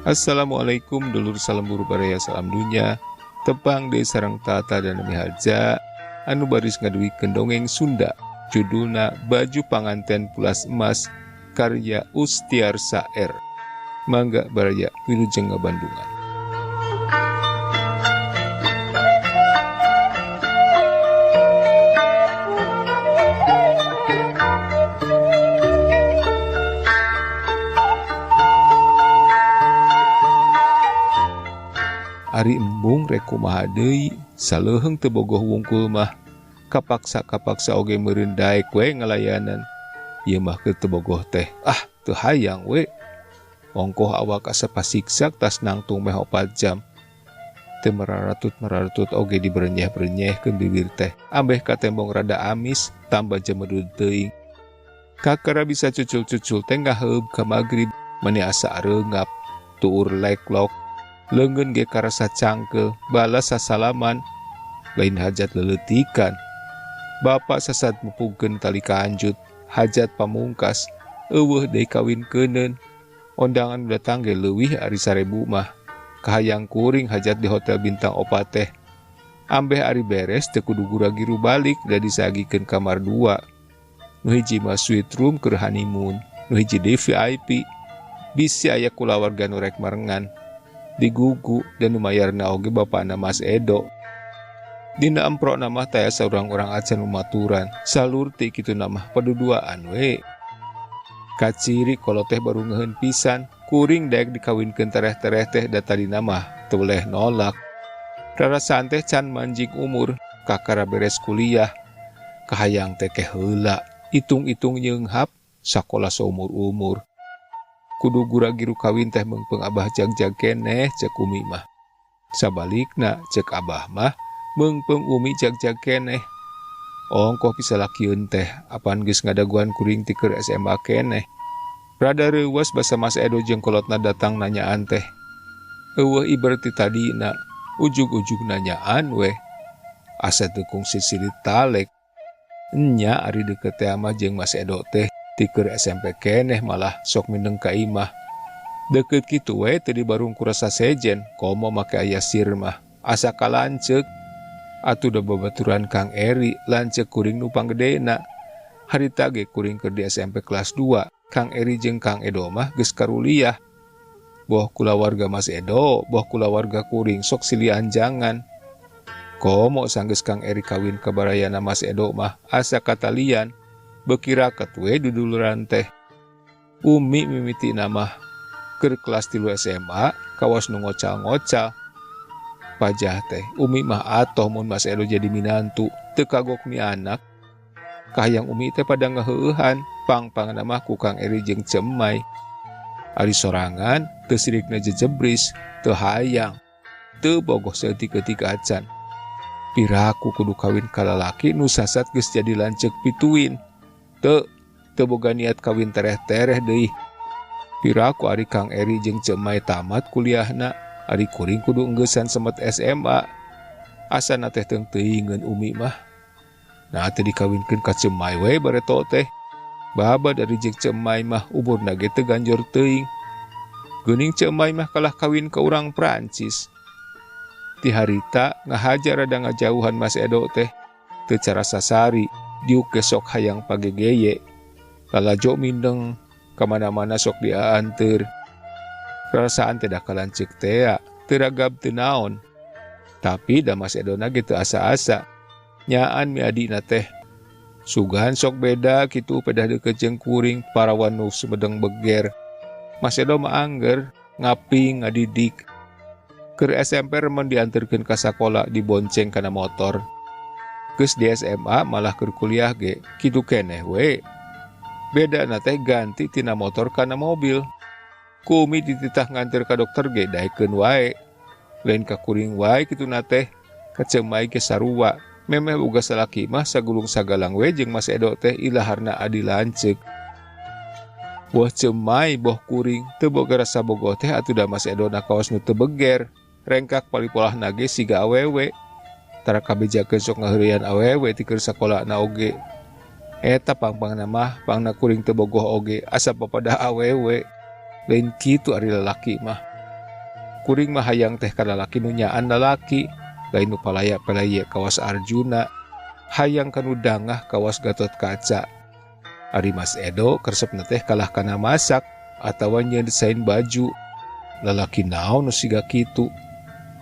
Assalamualaikum dulur salam buru baraya salam dunya tepang deh sarang tata dan miharja anu baris ngaduikeun dongeng Sunda judulna Baju Panganten Pulas Emas karya Ustiarsa R. Mangga baraya wilujeng ngabandungan. Ari embung rek kumaha deui saleuheung teu bogoh wungkul mah kapaksa oge meureun daek we ngalayanan ieu mah keur teu bogoh teh teu hayang we ongkoh awak asa pasiksak tas nangtung meh 4 jam teu meraratut oge diberenyeh-berenyehkeun bibir teh ambeh ka tembong rada amis tambah jemedud teuing kakara bisa cucul-cucul teh ngaheub ka magrib mani asa areungap tuur leklok leungeun ge karasa cangkel balas sasalaman lain hajat leleutikan bapak sasad mupugkeun tali kaanjut hajat pamungkas eueuh deui kawinkeunneun ondangan datang ge leuwih ari 1000 mah kahayang kuring hajat di hotel bintang 4 teh ambeh ari beres teu kudu gura-giru balik da disagikeun kamar 2 nu hiji mah suite room keur honeymoon nu hiji deui VIP bisi aya kulawarga nu rek marengan digugu dan numayarna oge bapana Mas Edo. Dina empro nama taya saurang orang acan umaturan, salurti kitu nama paduduaan we. Kaciri kalau teh baru ngeuheun pisan, kuring daek dikawinkeun tereh-tereh teh da tadina mah teu boleh nolak. Rarasaan teh can manjing umur, kakara beres kuliah, kahayang teh ke heula, itung-itung nyeunghap sakola saumur-umur. Kudu gura-giru kawin teh meungpeung abah jag-jag keneh cek umi mah. Sabalikna cek abah mah meungpeung umi jag-jag keneh. Ongkoh bisa lakieun teh apan geus ngadaguan kuring ti keur SMA keneh. Rada reuwas basa Mas Edo jeung kolotna datang nanyaan teh. Eueuh ibarat ti tadina ujug-ujug nanyaan we. Asa teu kungsi silit talek. Nya ari deukeut teh mah jeung Mas Edo teh tiker SMP keneh malah sok mindeng ka imah. Deket kitu we teu dibarung kurasa sejen, komo make aya sir mah. Asa kalanceuk. Atuh da babaturan Kang Eri lanceuk kuring nu panggedena. Harita ge kuring keur di SMP kelas 2. Kang Eri jeung Kang Edo mah geus karuliah. Boh kulawarga Mas Edo, boh kulawarga kuring sok silian jangan. Komo sanggeus Kang Eri kawin ka barayana Mas Edo mah asa katalian. Bekira ketwe duduluran teh. Umi mimiti nama keur kelas 3 SMA kawas nu ngocal-ngocal. Pajah teh umi mah atoh mun Mas Edo jadi minantu teu kagok mi anak. Kahayang umi teh pada ngaheueuhan pang-pangna mah ku Kang Eri jeung Cemai. Ari sorangan teu sirikna jejebris teu hayang teu bogoh seeutik-eutik acan. Piraku kudu kawin ka lalaki nu sasat geus jadi lanceuk pituin. Teu boga niat kawin tereh-tereh deui. Piraku ari Kang Eri jeung Cemai tamat kuliahna, ari kuring kudu enggeusan semet SMA. Asana teh teuing-teuingeun umi mah. Nah teu dikawinkeun ka Cemai we bareto teh. Babad ari jeung Cemai mah umurna ge teu ganjor teuing. Geuning Cemai mah kalah kawin ka urang Prancis. Ti harita ngahajar rada ngajauhan Mas Edo teh teu cara sasari. Diuk kesok hayang pagegeye lalajo mindeng kamana-mana sok diaanteur perasaan tidak kalancek tea teragab teu naon tapi da Mas Edo na gitu asa-asa nyaan mi adina teh sugahan sok beda kitu pedah deukeut jeung kuring parawan nu sumedeng beger Mas Edo mah angger ngaping ngadidik keur SMP remen dianterkeun ka sakola dibonceng kana motor. Geus di SMA malah keur kuliah ge kitu keneh we. Bedana teh ganti tina motor kana mobil. Ku umi dititah nganter ka dokter ge daekeun wae. Lain ka kuring wae kituna teh. Ka Cemai ge sarua. Memeh boga salaki mah sagulung sagalang we jeung Mas Edo teh ilaharna adi lanceuk. Boh Cemai boh kuring teu boga rasa bogoh teh atuh da Mas Edo na kaos nu teu beger. Rengkak palipolahna ge siga awewe. Tara kabejakeun sok ngaheureuyan awewe ti keur sakolahna oge. Eta pang-pangna mah pangna kuring teu bogoh oge asa papadah awewe. Lain kitu ari lalaki mah. Kuring mah hayang teh ka lalaki nu nyaan lalaki, lain nu palaya-palaya kawas Arjuna, hayang kanu dangah kawas Gatotkaca. Ari Mas Edo kersepna teh kalah kana masak atawa nyeun desain baju. Lalaki naon nu siga kitu.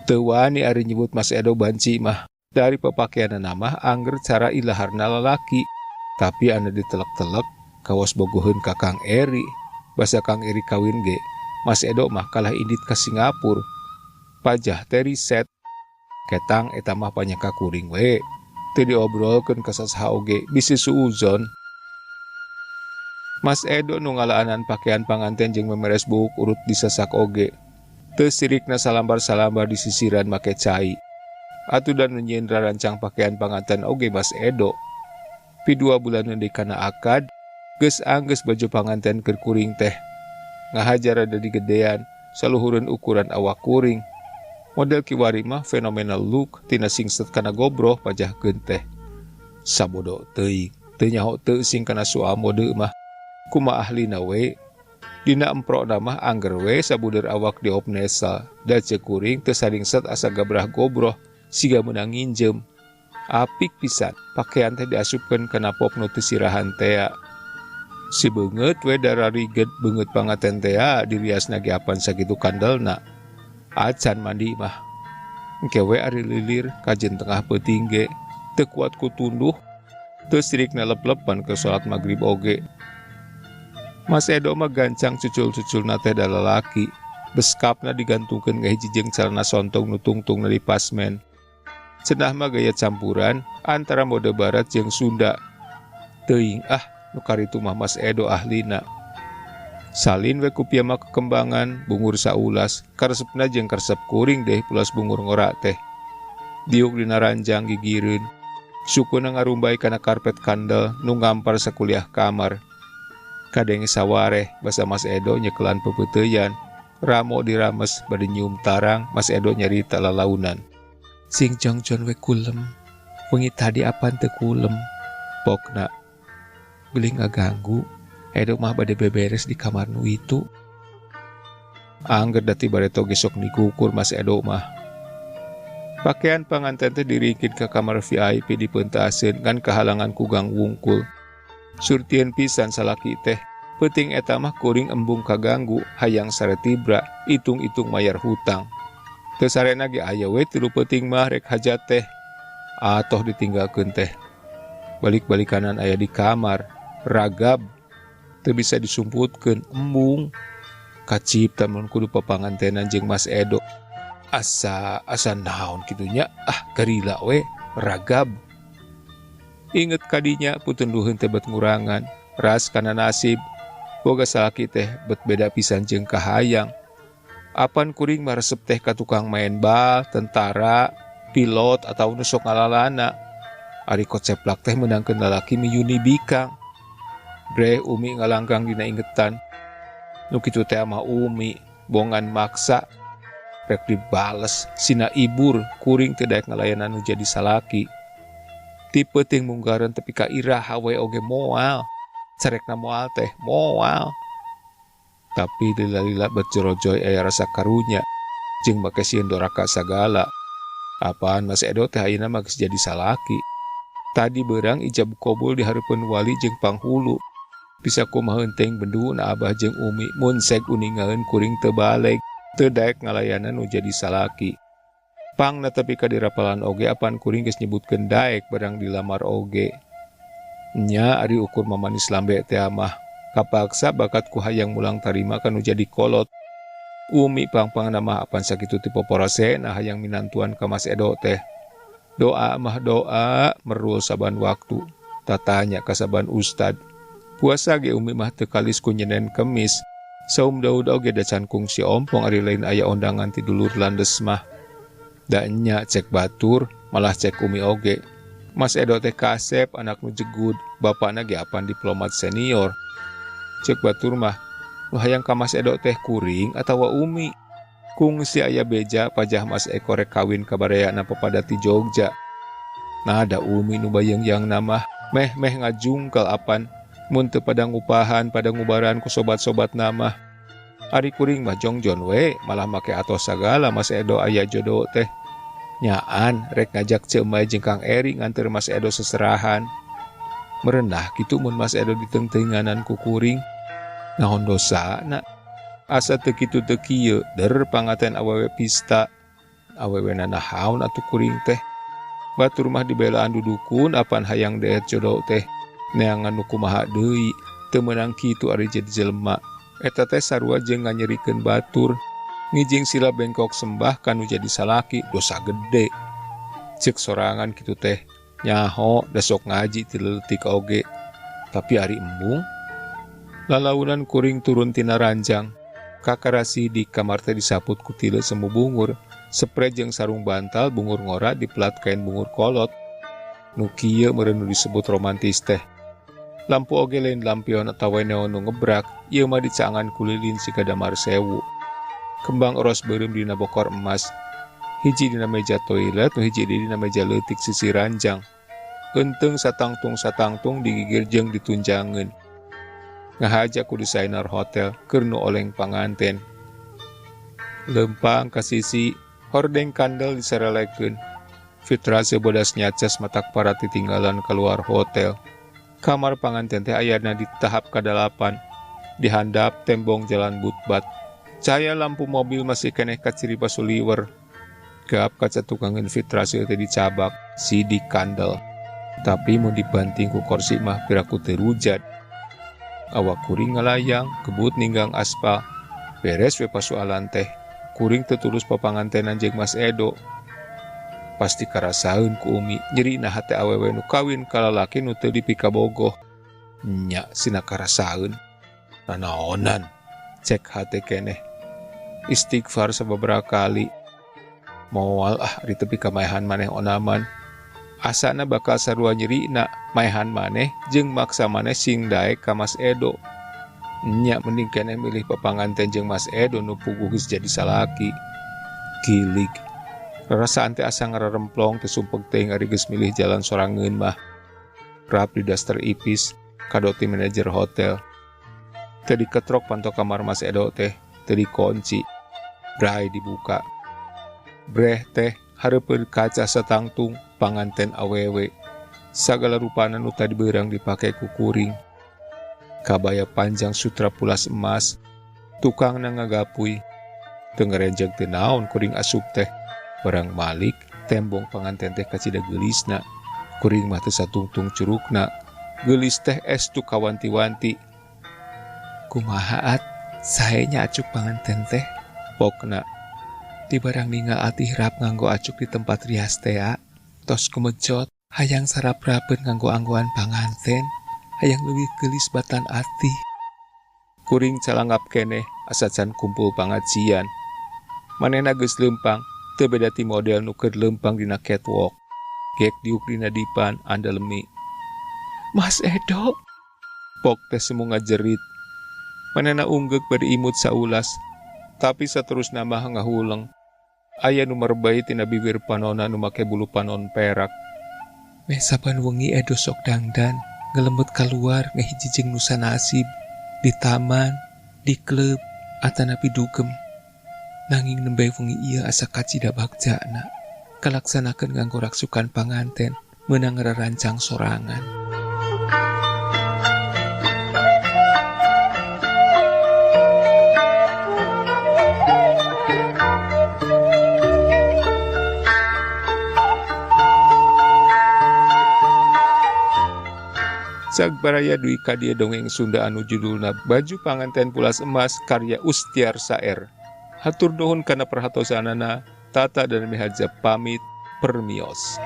Teu wani ari nyebut Mas Edo banci mah. Dari pepakeanna mah angger cara ilaharna lalaki, tapi anu ditelek-telek kawas bogoheun ka Kang Eri. Basa Kang Eri kawin ge, Mas Edo mah kalah indit ka Singapura. Pajah teh riset. Ketang eta mah panyaka kuring we. Teu diobrolkeun ka sasaha oge bisi suuzon. Mas Edo nu ngalaanan pakaian panganten jeung memeres buuk urut disasak oge. Teu sirikna salambar-salambar di sisiran make cai. Atudan nu nyieun rarancang pakaian panganten oge Mas Edo. Pi 2 bulan deui kana akad, geus anggeus baju panganten keur kuring teh. Ngahajar ada di gedean, saluhureun ukuran awak kuring. Model kiwari mah fenomenal look tina singset kana gobroh pajahkeun teh. Sabodo teuing, teu nyaho teu sing kana soal mode mah. Kumaha ahlina we. Dina emprona mah angger we sabuder awak diopnesa. Da ceuk kuring teu saringset asa gabrah gobroh siga meunang nginjem. Apik pisan, pakaian teh diasupkeun kana pop nu teu sirahan tea. Si beungeut we dararigeut beungeut pangaten tea diriasna ge apan sakitu kandelna. Acan mandi mah. Engke we ari lilir kajen tengah peuting ge teu kuat ku tunduh. Teu sirikna lep-lepan ke salat magrib oge. Mas Edo mah gancang cucul-cuculna teh da lalaki. Beskapna digantungkeun ka hiji jeung calana sontong nu tungtungna di pasmen. Cenah mah gaya campuran antara mode barat jeung Sunda. Teuing nu karitu mah Mas Edo ahlina. Salin we ku piyama kekembangan bungur saulas, karesepna jeung karesep kuring deh pulas bungur ngora teh. Diuk dina ranjang gigireun. Sukuna ngarumbay kana karpet kandel nu ngampar sakuliah kamar. Kadenge sawareh basa Mas Edo nyekelan pepeuteyan. Ramo dirames bade nyium tarang, Mas Edo nyarita lalaunan. Sing jongjon we kulem, wengi tadi apan teu kulem. Pokna, beli ngaganggu, Edo mah bade beberes di kamar nu itu. Angger dati bareto gesok dikukur Mas Edo mah. Pakaian panganten teh diringkit ke kamar VIP dipeuntaseun kan kahalangan ku gang wungkul. Surtieun pisan salaki teh, peuting eta mah kuring embung kaganggu, hayang saretibra, itung-itung mayar hutang. Teu sarena ge aya we 3 peuting mah rek hajat teh. Atoh ditinggalkeun teh. Balik-balikanan aya di kamar, ragab. Teu bisa disumputkeun, embung. Kacipta mun kudu papangantenan jeung Mas Edo. Asa naon kitu nya, garila we, ragab. Inget kadinya putunduheun teh bet ngurangan, ras kana nasib. Boga salaki teh bet beda pisan jeung kahayang. Apan kuring mah resep teh ka tukang main bal, tentara, pilot atawa nu sok ngalalana. Ari koceplak teh meunangkeun lalaki miyuni bikang. Bre Umi ngalanggang dina ingetan. Nu kitu teh mah Umi, bongan maksa. Rek dibales sina ibur kuring teu daek ngalayanan nu jadi salaki. Tipe ting munggaran tepi ka iraha we oge moal. Carekna moal teh moal. Tapi lila-lila berjerojoy aya rasa karunya jeung make sieun doraka sagala. Apaan Mas Edo teh ayeuna mah geus jadi salaki. Tadi beurang ijab kabul di hareupeun wali jeung panghulu. Bisa kumaha henteng benduna Abah jeung Umi mun seg uningaeun kuring teu baleg, teu daek ngalayanan nu jadi salaki. Pangna tapi ka dirapalan oge apaan kuring geus nyebutkeun daek barang dilamar oge. Nya ari ukur mamanis lambe teh mah kapaksa bakat ku hayang mulang tarima kanu jadi kolot. Umi pang-pangna mah apan sakitu ti poporosena hayang minantuan ka Mas Edo teh. Doa mah doa merul saban waktu. Tatanya ka saban ustad. Puasa ge Umi mah teu kalis ku Nyenen Kemis. Saum Daud oge da can kungsi ompong ari lain aya ondangan ti dulur landes mah. Da nya cek batur malah cek Umi oge. Mas Edo teh kasep anak nu jegud, bapana ge apan diplomat senior. Cek batur mah, nu hayang ka Mas Edo teh kuring atawa Umi. Kungsi aya beja pajah Mas Eko rek kawin ka bareana pepada ti Jogja. Nah da Umi nu bayeung-yang namah meh ngajungkel apan mun teu pada ngupahan pada ngubaran ku sobat-sobat namah. Ari kuring mah jongjon we, malah make atos sagala Mas Edo aya jodoh teh. Nyaan rek ngajak Cemai jeung Kang Eri nganter Mas Edo seserahan. Merendah kitu mun Mas Edo ditengtenganan ku kuring. Naon dosana? Asa teu kitu teu kieu, der pangaten awewe pista. Awewe nahaun atuh kuring teh. Batur mah dibelaan dudukun apan hayang deet jodoh teh. Neangan nu kumaha deui, teu meunang kitu ari jadi jelema. Eta teh sarua jeung nganyerikeun batur, ngijing sila bengkok sembah kanu jadi salaki dosa gede. Cek sorangan kitu teh, nyaho da sok ngaji ti leutik oge. Tapi ari embung, lalaunan kuring turun tina ranjang. Kakarasi di kamar teh disaput ku tileu semu bungur, spray jeung sarung bantal bungur ngora diplat kain bungur kolot. Nu kieu meureun nu disebut romantis teh. Lampu oge lain lampion atawa neon nu ngebrak, ieu mah dicangan ku lilin si kadamar sewu. Kembang eros beureum dina bokor emas. Hiji dina meja toilet, nu hiji dina meja leutik sisi ranjang. Eunteng satangtung digigir jeung ditunjangeun. Ngahaja ku desainer hotel keur nu oleng panganten. Lempang ka sisi, hordeng kandel diserelekeun. Fitrase bodas nyacas matak para titinggalan keluar hotel. Kamar panganten teh ayana di tahap kadalapan, dihandap tembong jalan butbat. Cahaya lampu mobil masih keneh kaciri pasuliwer. Gap kaca tukangan Fitrase teh dicabak, sidik kandel. Tapi mau dibanting ku kursi mah piraku terujat. Awak kuring ngalayang, kebut ninggang aspal. Beres we pasualan teh, kuring tetulus papangantenan jeung Mas Edo. Pasti karasaun ku Umi, nyeri na hate awewe nu kawin kalalaki nu teu dipikabogoh. Nya sina karasaun. Nanaonan, cek hate keneh. Istighfar sababaraha kali. Moal di tepi kamaehan maneh onaman. Asana bakal sarua nyerina maehan maneh jeung maksa maneh sing daek ka Mas Edo. Nya mending keneh milih papanganten jeung Mas Edo nu puguh geus jadi salaki. Gilig. Rarasaan teh asa ngararemplong teh sumpeg teh ari geus milih jalan sorangeun mah. Rap di daster ipis, kadoti manajer hotel. Teu diketrok panto kamar Mas Edo teh, teu dikunci. Brai dibuka. Breh teh hareupeun kaca satangtung panganten awewe. Sagala rupana nu tadi beurang dipake ku kuring. Kabaya panjang sutra pulas emas, tukangna ngagapuy. Teu ngarenjeg teu naon kuring asup teh. Barang malik, tembong panganten teh kacida gelisna. Kuring mah teu satungtung curugna. Gelis teh estu kawanti-wanti. Kumahaat, saenya acuk panganten teh. Pokna, di barang ningal ati rap nganggo acuk di tempat rias teh. Tos kumejot, hayang sarap-rapeun nganggo anggoan panganten. Hayang leuwih gelis batan ati. Kuring calangap keneh, asacan kumpul pangajian. Manehna geus leumpang. Teu beda ti model nu keur leumpang dina catwalk. Gek diuk dina dipan andalemi. Mas Edo, pok teh semu ngajerit. Manehna unggek bari imut saulas, tapi saterusna mah ngahuleng. Aya nu merbay tina bibir panonna nu make bulu panon perak. Meh saban wengi Edo sok dangdan, ngelembut keluar ngahiji jeung nusa nasib, di taman, di klub, atanapi dugem. Nanging nembe wengi ieu asa kacida bagjana, kalaksanakeun nganggo raksukan panganten meunang ngarancang sorangan. Sagbaraya duwi ka dieu dongeng Sunda anu judulna Baju Panganten Pulas Emas karya Ustiar Saer. Hatur nuhun kana perhatosanana, Tata dan Mihaja pamit permios.